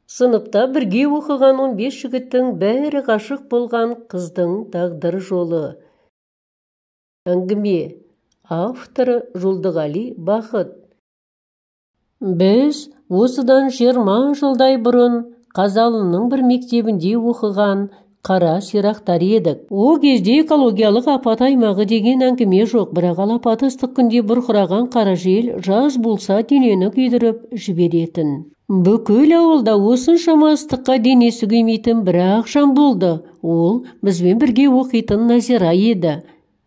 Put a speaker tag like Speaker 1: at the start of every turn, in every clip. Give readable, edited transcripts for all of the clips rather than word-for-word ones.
Speaker 1: Сыныпта бірге оқыған 15 жігіттің бәрі ғашық болған қыздың тағдыр жолы. Әңгіме. Авторы Жолдығали Бақыт. Біз осыдан 20 жылдай бұрын Қазалының бір мектебінде оқыған қара сирақтар едік. О кезде экологиялық апат аймағы деген әңгіме жоқ, бірақ алапат ыстық күнде бұрқыраған қара жел жаз болса денені күйдіріп жіберетін. Бүкіл ауылда осыншама ыстыққа денесі күймейтін бір-ақ жан болды. Ол бізбен бірге оқитын Назира еді.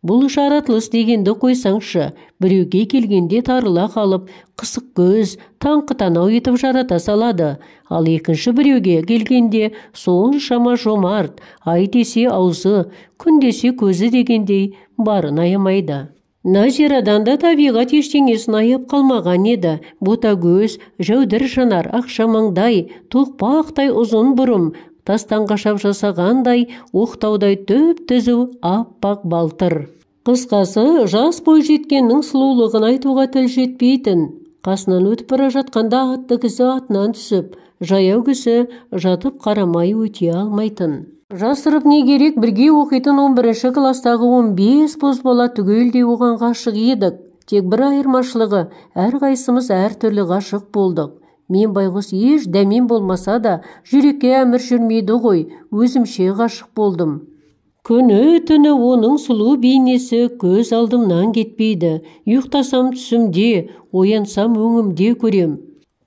Speaker 1: Бұл жаратылыс дегенді қойсаңшы, біреуге келгенде тарыла қалып, қысық көз, таңқы танау етіп жарата салады. Ал екінші біреуге келгенде соншама жомарт, ай десе аузы, күн десе көзі дегендей барын аямайды. Назирадан да табиғат ештеңесін аяп қалмаған еді. Ботагөз, жәудір жанар, ақшамаңдай, тоқпақтай ұзын бұрым, тастан қашап жасағандай, оқтаудай түп-түзу аппақ балтыр. Қысқасы, жас бой жеткеннің сұлулығын айтуға тіл жетпейтін. Қасынан өтіп бара жатқанда атты кісі атынан түсіп, жаяу кісі жатып қарамай өте алмайтын. Жасырып не керек, бірге оқитын 11-ші кластағы 15 бозбала түгелдей оған ғашық едік. Тек бір айырмашылығы, әрқайсымыз әртүрлі ғашық болдық. Мен байғұс еш дәмен болмаса да, жүрекке әмір жүрмейді ғой, өзімше ғашық болдым. Күні-түні оның сұлу бейнесі көз алдымнан кетпейді. Ұйықтасам түсімде, оянсам өңімде көрем.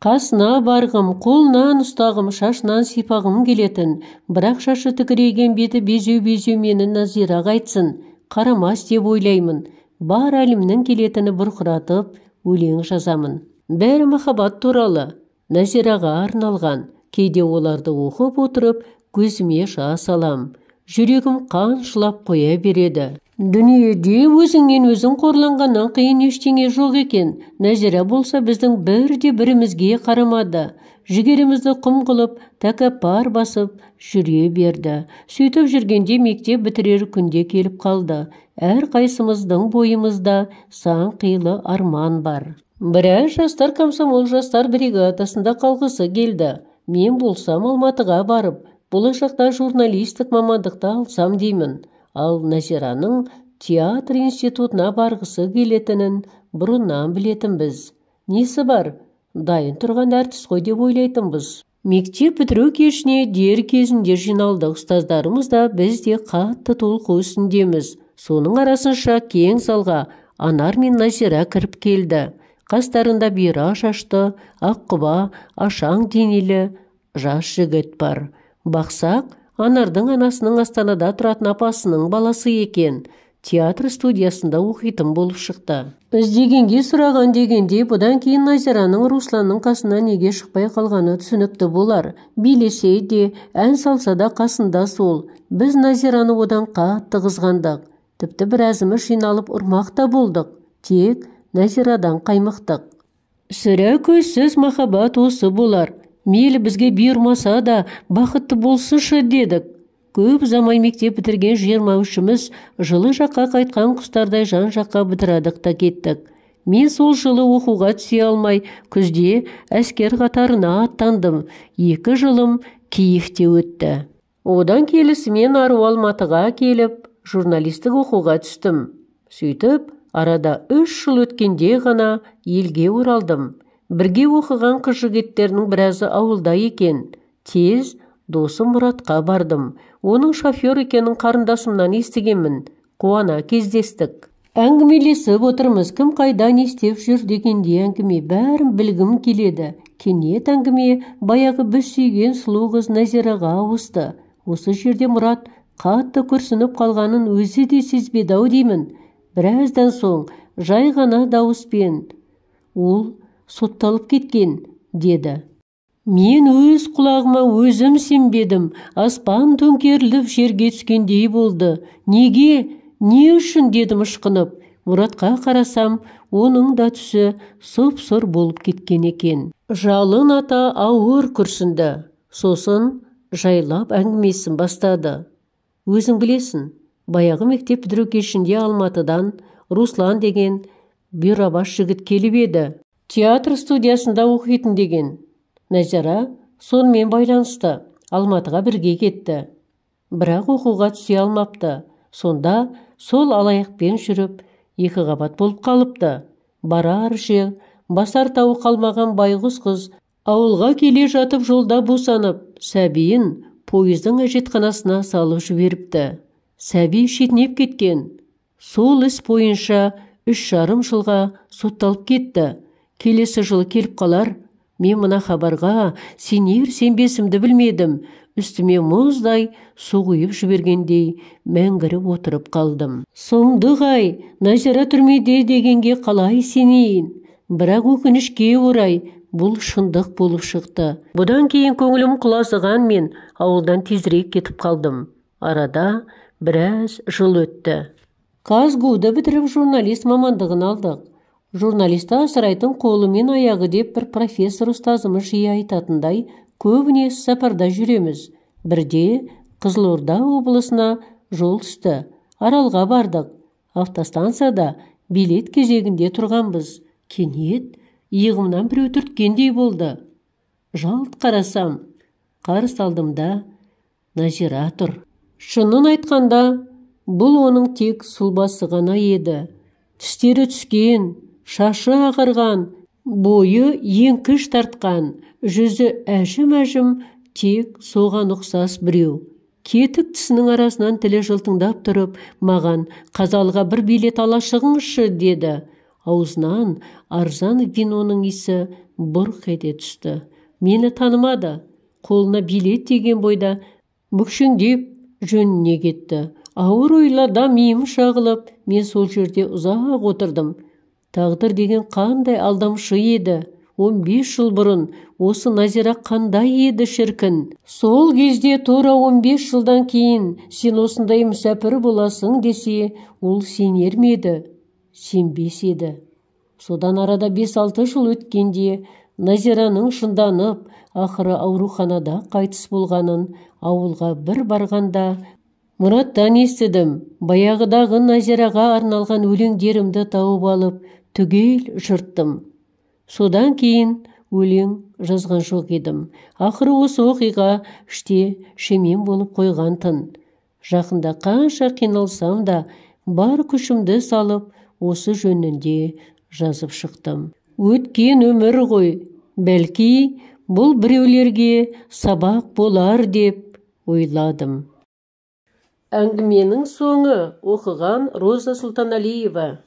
Speaker 1: Қасына барғым, қолынан ұстағым, шашынан сипағым келетін. Бірақ шашы тікірейген беті безеу-безеу мені Назираға айтсын. Қарамас деп ойлаймын. Бар әлімнің келетіні бұрқыратып, өлең жазамын. Бәрі махаббат туралы. Назираға арналған. Кейде оларды оқып отырып, көзіме жас алам. Жүрегім қаншылап қоя береді. Дүниеде өзіңнен өзің қорланғаннан қиын ештеңе жоқ екен. Назира болса біздің бірде-бірімізге қарамады. Жігерімізді құм қылып, тәкаппар басып жүре берді. Сөйтіп жүргенде мектеп бітірер күнде келіп қалды. Әр қайсымыздың бойымызда сан қилы арман бар. Біраз жастар комсомол жастар бригадасында қалғысы келді. Мен болсам Алматыға барып, болашақта журналистік мамандықты алсам деймін. Ал Назираның театр институтына барғысы келетінін бұрыннан білетінбіз. Несі бар? Дайын тұрған әртіс қой деп ойлайтынбыз. Мектеп бітіру кешіне дер кезінде жиналдық. Ұстаздарымыз да біз де қатты толқу үстіндеміз. Соның арасынша кең залға Анар мен Назира кіріп келді. Қастарында бұйра шашты, аққұба, ашаң денелі жас жігіт бар. Бақсақ, Анардың анасының Астанада тұратын апасының баласы екен. Театр студиясында оқитын болып шықты. Іздегенге сұраған дегенде, бұдан кейін Назираның Русланның қасына неге шықпай қалғаны түсінікті болар. Билесе де, ән салса да қасында сол. Біз Назираны одан қатты қызғандық. Тіпті біразымыз жиналып ұрмақ та болдық. Тек Назирадан қаймықтық. Сірә көзсіз махаббат осы болар. Мейлі бізге бұйырмаса да бақытты болсыншы дедік. Көп замай мектеп бітірген 23-іміз жылы жаққа қайтқан құстардай жан жаққа бытырадық та кеттік. Мен сол жылы оқуға түсе алмай, күзде әскер қатарына аттандым. 2 жылым Киевте өтті. Одан келісімен ару Алматыға келіп, журналистік оқуға түстім. Сөйтіп, арада 3 жыл өткенде ғана елге оралдым. Бірге оқыған қыз жігіттерінің біразы ауылда екен. Тез досым Мұратқа бардым. Оның шофер екенін қарындасымнан естігенмін. Қуана кездестік. Әңгімелесіп отырмыз, кім қайда не істеп жүр дегенде әңгіме бәрін білгім келеді. Кенет әңгіме баяғы біз сүйген сұлу қыз Назираға ауысты. Осы жерде Мұрат қатты күрсініп қалғанын өзі де сезбеді-ау деймін. Біраздан соң жай ғана дауыспен "Ол сотталып кеткен" деді. Мен өз құлағыма өзім сенбедім. Аспан төңкеріліп жерге түскендей болды. Неге? Не үшін дедім ышқынып. Мұратқа қарасам, оның да түсі сұп-сұр болып кеткен екен. Жалын ата ауыр күрсінді. Сосын жайлап әңгімесін бастады. Өзің білесің, баяғы мектеп бітіру кешінде Алматыдан Руслан деген бұйрабас жігіт келіп еді. Театр студиясында оқитын деген. Назира сонымен байланысты Алматыға бірге кетті. Бірақ оқуға түсе алмапты. Сонда сол алаяқпен жүріп, 2 қабат болып қалыпты. Барар жер, басар тауы қалмаған байғұс қыз ауылға келе жатып жолда босанып, сәбиін пойыздың әжетханасына салып жіберіпті. Сәби шетінеп кеткен. Сол іс бойынша 3,5 жылға сотталып кетті. Келесі жылы келіп қалар. Мен мына хабарға сенер-сенбесімді білмедім. Үстіме мұздай су құйып жібергендей мәңгіріп отырып қалдым. Соңдығай, Назира түрмеде дегенге қалай сенейін? Бірақ өкінішке орай бұл шындық болып шықты. Бұдан кейін көңілім құлазыған мен ауылдан тезірек кетіп қалдым. Арада біраз жыл өтті. Казгуды бітіріп журналист мамандығын алдық. Журналисті асырайтын қолы мен аяғы деп бір профессор ұстазымыз жиі айтатындай, көбіне сапарда жүреміз. Бірде Қызылорда облысына жол түсті. Аралға бардық. Автостанцияда билет кезегінде тұрғанбыз. Кенет иығымнан біреу түрткендей болды. Жалт қарасам, қарсы алдымда Назира тұр. Шынын айтқанда, бұл оның тек сұлбасы ғана еді. Тістері түскен, шашы ағарған, бойы еңкіш тартқан, жүзі әжім-әжім, тек соған ұқсас біреу. Кетік тісінің арасынан тілі жылтыңдап тұрып, маған қазалыға бір билет ала шығыңызшы деді. Аузынан арзан виноның исі бұрқ ете түсті. Мені танымады. Қолына билет деген бойда бүкшеңдеп жөніне кетті. Ауыр ойларда миым шағылып, мен сол жерде ұзақ отырдым. Тағдыр деген қандай алдамшы еді. 15 жыл бұрын осы Назира қандай еді шіркін. Сол кезде тура 15 жылдан кейін сен осындай мүсәпір боласың десе, ол сенер ме еді? Сенбес еді. Содан арада 5-6 жыл өткенде Назираның шынданып, ақыры ауруханада қайтыс болғанын ауылға бір барғанда Мұраттан естідім. Баяғыдағы Назираға арналған өлеңдерімді тауып алып, түгел жырттым. Содан кейін өлең жазған жоқ едім. Ақыры осы оқиға іште шемен болып қойған тын. Жақында қанша қиналсам да бар күшімді салып, осы жөнінде жазып шықтым. Өткен өмір ғой, бәлки бұл біреулерге сабақ болар деп ойладым. Әңгіменің соңы. Оқыған Роза Сұлтаналиева.